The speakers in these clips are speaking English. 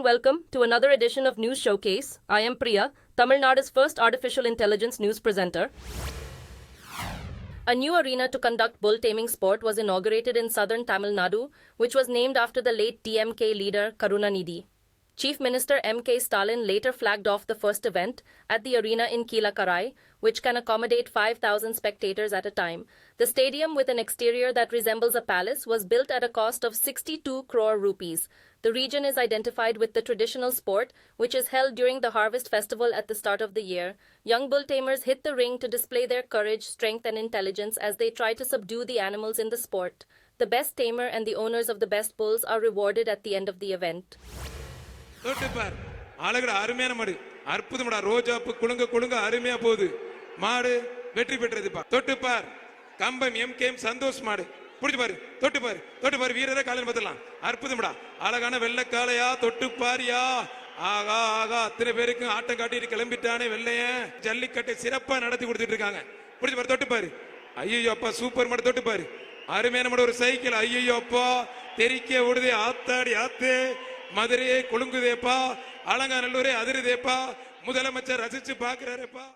and welcome to another edition of News Showcase. I am Priya, Tamil Nadu's first artificial intelligence news presenter. A new arena to conduct bull taming sport was inaugurated in southern Tamil Nadu, which was named after the late DMK leader Karunanidhi. Chief Minister M.K Stalin later flagged off the first event at the arena in Jallikattu, which can accommodate 5,000 spectators at a time. The stadium, with an exterior that resembles a palace, was built at a cost of 62 crore rupees. The region is identified with the traditional sport, which is held during the harvest festival at the start of the year. Young bull tamers hit the ring to display their courage, strength, and intelligence as they try to subdue the animals in the sport. The best tamer and the owners of the best bulls are rewarded at the end of the event. தொட்டுப்பார் அழகுடா அருமையான மாடு அற்புதம்டா ரோஜாப்பு குலுங்க குலுங்க அருமையா போகுது மாடு வெற்றி பெற்றதுப்பா தொட்டுப்பார் கம்பம் MK Santhosh மாடு புடிச்சு பாரு தொட்டுப்பார் வீரரை காலையில் பார்த்துடலாம் அற்புதம்டா அழகான வெள்ளைக்காலையா தொட்டுப்பாரியா ஆகா ஆகா அத்தனை பேருக்கு ஆட்டம் காட்டிட்டு கிளம்பிட்டானே வெள்ளையன் ஜல்லிக்கட்டை சிறப்பா நடத்தி கொடுத்துட்டு இருக்காங்க புடிச்சு பாரு தொட்டுப்பாரு ஐயோ அப்பா சூப்பர் மாடு தொட்டுப்பாரு அருமையான மாடு ஒரு சைக்கிள் ஐயோ அப்பா தெரிக்க ஓடுதே ஆத்தாடி ஆத்தே மதுரையே கொழுங்குதேப்பா அலங்காநல்லூரே அதிருதேப்பா முதலமைச்சர் ரசிச்சு பார்க்கிறாரேப்பா.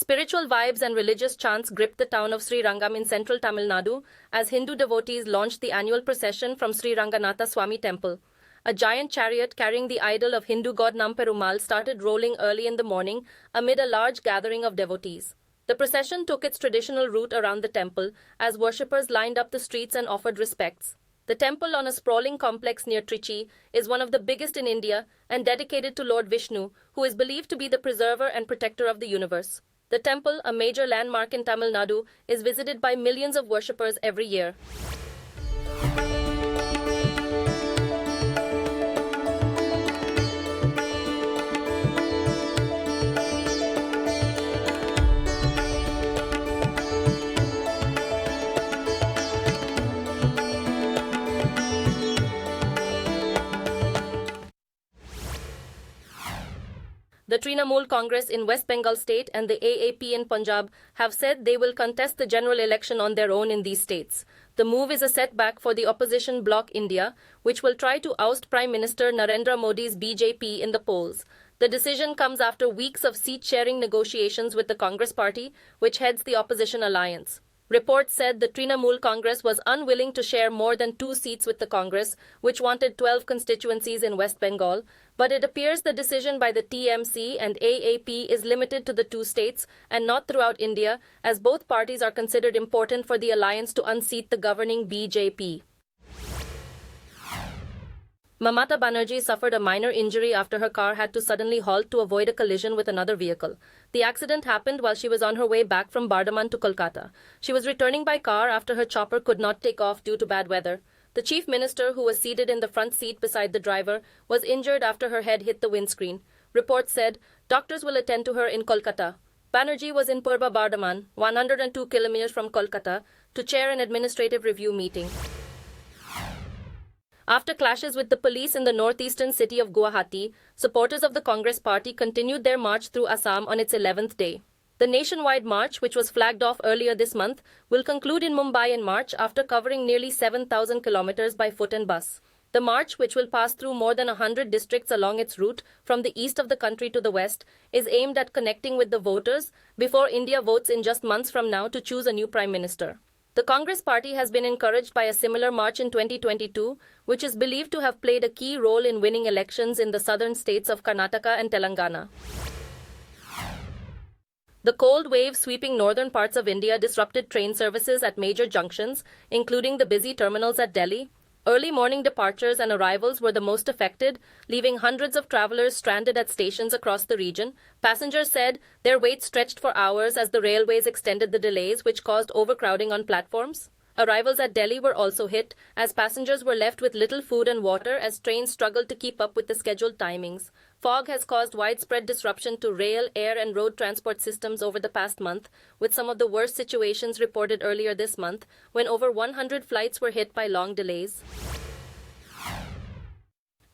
Spiritual vibes and religious chants gripped the town of Sri Rangam in central Tamil Nadu as Hindu devotees launched the annual procession from Sri Ranganatha Swami temple. A giant chariot carrying the idol of Hindu god Namperumal started rolling early in the morning amid a large gathering of devotees. The procession took its traditional route around the temple as worshippers lined up the streets and offered respects. The temple, on a sprawling complex near Trichy, is one of the biggest in India and dedicated to Lord Vishnu, who is believed to be the preserver and protector of the universe. The temple, a major landmark in Tamil Nadu, is visited by millions of worshippers every year. The Trinamool Congress in West Bengal state and the AAP in Punjab have said they will contest the general election on their own in these states. The move is a setback for the opposition bloc India, which will try to oust Prime Minister Narendra Modi's BJP in the polls. The decision comes after weeks of seat-sharing negotiations with the Congress party, which heads the opposition alliance. Reports said the Trinamool Congress was unwilling to share more than 2 seats with the Congress, which wanted 12 constituencies in West Bengal, but it appears the decision by the TMC and AAP is limited to the 2 states and not throughout India, as both parties are considered important for the alliance to unseat the governing BJP. Mamata Banerjee suffered a minor injury after her car had to suddenly halt to avoid a collision with another vehicle. The accident happened while she was on her way back from Bardhaman to Kolkata. She was returning by car after her chopper could not take off due to bad weather. The chief minister, who was seated in the front seat beside the driver, was injured after her head hit the windscreen. Reports said doctors will attend to her in Kolkata. Banerjee was in Purba Bardhaman, 102 kilometers from Kolkata, to chair an administrative review meeting. After clashes with the police in the northeastern city of Guwahati, supporters of the Congress party continued their march through Assam on its 11th day. The nationwide march, which was flagged off earlier this month, will conclude in Mumbai in March after covering nearly 7,000 kilometers by foot and bus. The march, which will pass through more than 100 districts along its route from the east of the country to the west, is aimed at connecting with the voters before India votes in just months from now to choose a new prime minister. The Congress party has been encouraged by a similar march in 2022, which is believed to have played a key role in winning elections in the southern states of Karnataka and Telangana. The cold wave sweeping northern parts of India disrupted train services at major junctions, including the busy terminals at Delhi. Early morning departures and arrivals were the most affected, leaving hundreds of travelers stranded at stations across the region. Passengers said their wait stretched for hours as the railways extended the delays, which caused overcrowding on platforms. Arrivals at Delhi were also hit, as passengers were left with little food and water as trains struggled to keep up with the scheduled timings. Fog has caused widespread disruption to rail, air, and road transport systems over the past month, with some of the worst situations reported earlier this month, when over 100 flights were hit by long delays.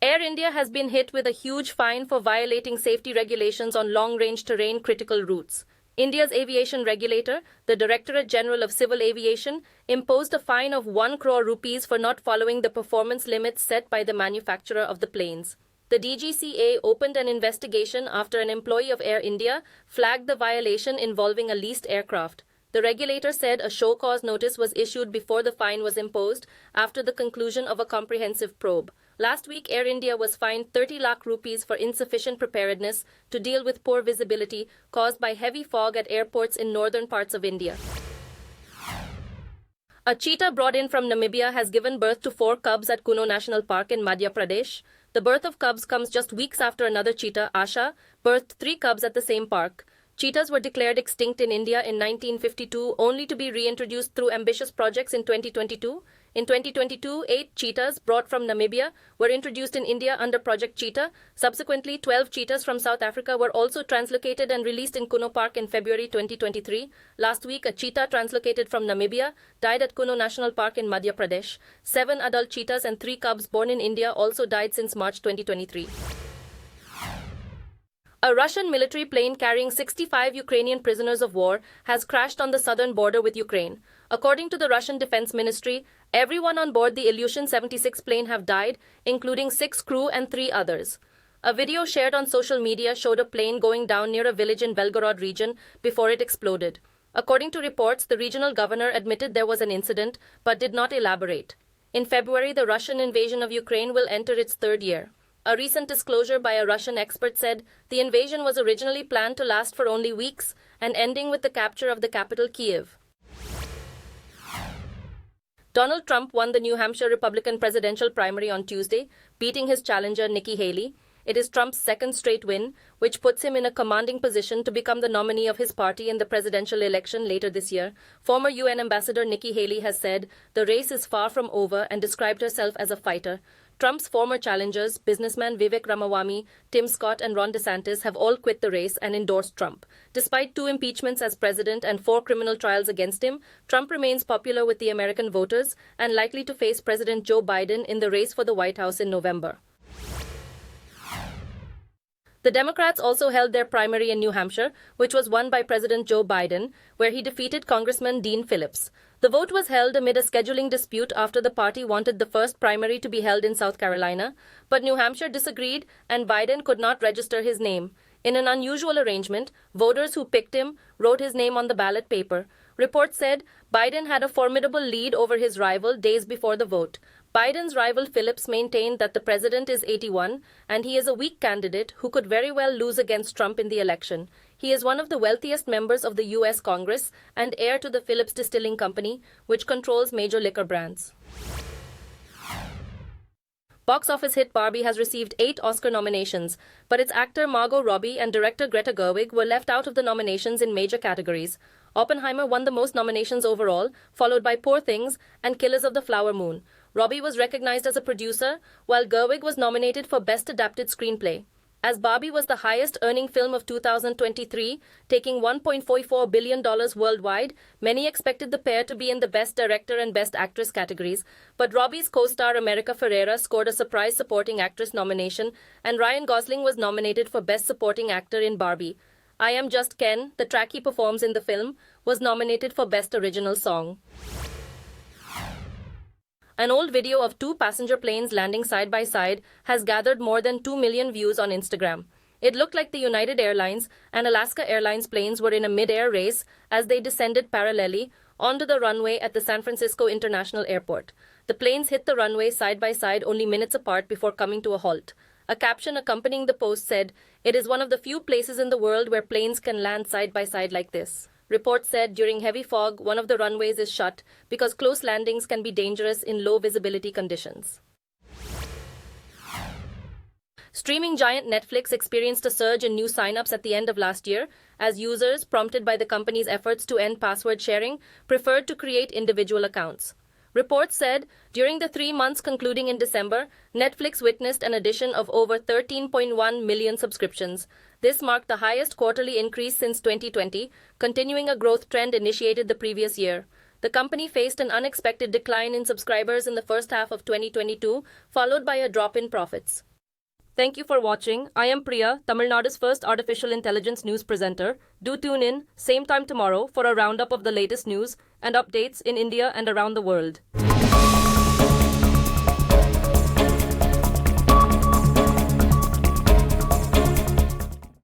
Air India has been hit with a huge fine for violating safety regulations on long-range terrain critical routes. India's aviation regulator, the Directorate General of Civil Aviation, imposed a fine of 1 crore rupees for not following the performance limits set by the manufacturer of the planes. The DGCA opened an investigation after an employee of Air India flagged the violation involving a leased aircraft. The regulator said a show cause notice was issued before the fine was imposed after the conclusion of a comprehensive probe. Last week, Air India was fined 30 lakh rupees for insufficient preparedness to deal with poor visibility caused by heavy fog at airports in northern parts of India. A cheetah brought in from Namibia has given birth to 4 cubs at Kuno National Park in Madhya Pradesh. The birth of cubs comes just weeks after another cheetah, Asha, birthed 3 cubs at the same park. Cheetahs were declared extinct in India in 1952, only to be reintroduced through ambitious projects in 2022. In 2022, 8 cheetahs brought from Namibia were introduced in India under Project Cheetah. Subsequently, 12 cheetahs from South Africa were also translocated and released in Kuno Park in February 2023. Last week, a cheetah translocated from Namibia died at Kuno National Park in Madhya Pradesh. 7 adult cheetahs and 3 cubs born in India also died since March 2023. A Russian military plane carrying 65 Ukrainian prisoners of war has crashed on the southern border with Ukraine. According to the Russian Defense Ministry, everyone on board the Ilyushin 76 plane have died, including 6 crew and 3 others. A video shared on social media showed a plane going down near a village in Belgorod region before it exploded. According to reports, the regional governor admitted there was an incident but did not elaborate. In February, the Russian invasion of Ukraine will enter its 3rd year. A recent disclosure by a Russian expert said the invasion was originally planned to last for only weeks and ending with the capture of the capital, Kyiv. Donald Trump won the New Hampshire Republican presidential primary on Tuesday, beating his challenger Nikki Haley. It is Trump's 2nd straight win, which puts him in a commanding position to become the nominee of his party in the presidential election later this year. Former UN Ambassador Nikki Haley has said the race is far from over and described herself as a fighter. Trump's former challengers, businessman Vivek Ramaswamy, Tim Scott and Ron DeSantis have all quit the race and endorsed Trump. Despite 2 impeachments as president and 4 criminal trials against him, Trump remains popular with the American voters and likely to face President Joe Biden in the race for the White House in November. The Democrats also held their primary in New Hampshire, which was won by President Joe Biden, where he defeated Congressman Dean Phillips. The vote was held amid a scheduling dispute after the party wanted the first primary to be held in South Carolina, but New Hampshire disagreed and Biden could not register his name. In an unusual arrangement, voters who picked him wrote his name on the ballot paper. Reports said Biden had a formidable lead over his rival days before the vote. Biden's rival Phillips maintained that the president is 81 and he is a weak candidate who could very well lose against Trump in the election. He is one of the wealthiest members of the U.S. Congress and heir to the Phillips Distilling Company, which controls major liquor brands. Box office hit Barbie has received 8 Oscar nominations, but its actor Margot Robbie and director Greta Gerwig were left out of the nominations in major categories. Oppenheimer won the most nominations overall, followed by Poor Things and Killers of the Flower Moon. Robbie was recognized as a producer, while Gerwig was nominated for Best Adapted Screenplay. As Barbie was the highest-earning film of 2023, taking $1.44 billion worldwide, many expected the pair to be in the Best Director and Best Actress categories, but Robbie's co-star America Ferrera scored a surprise Supporting Actress nomination, and Ryan Gosling was nominated for Best Supporting Actor in Barbie. I Am Just Ken, the track he performs in the film, was nominated for Best Original Song. An old video of 2 passenger planes landing side by side has gathered more than 2 million views on Instagram. It looked like the United Airlines and Alaska Airlines planes were in a mid-air race as they descended parallelly onto the runway at the San Francisco International Airport. The planes hit the runway side by side only minutes apart before coming to a halt. A caption accompanying the post said, "It is one of the few places in the world where planes can land side by side like this." Reports said during heavy fog, one of the runways is shut because close landings can be dangerous in low visibility conditions. Streaming giant Netflix experienced a surge in new signups at the end of last year as users, prompted by the company's efforts to end password sharing, preferred to create individual accounts. Reports said during the 3 months concluding in December, Netflix witnessed an addition of over 13.1 million subscriptions. This marked the highest quarterly increase since 2020, continuing a growth trend initiated the previous year. The company faced an unexpected decline in subscribers in the first half of 2022, followed by a drop in profits. Thank you for watching. I am Priya, Tamil Nadu's first artificial intelligence news presenter. Do tune in, same time tomorrow, for a roundup of the latest news and updates in India and around the world.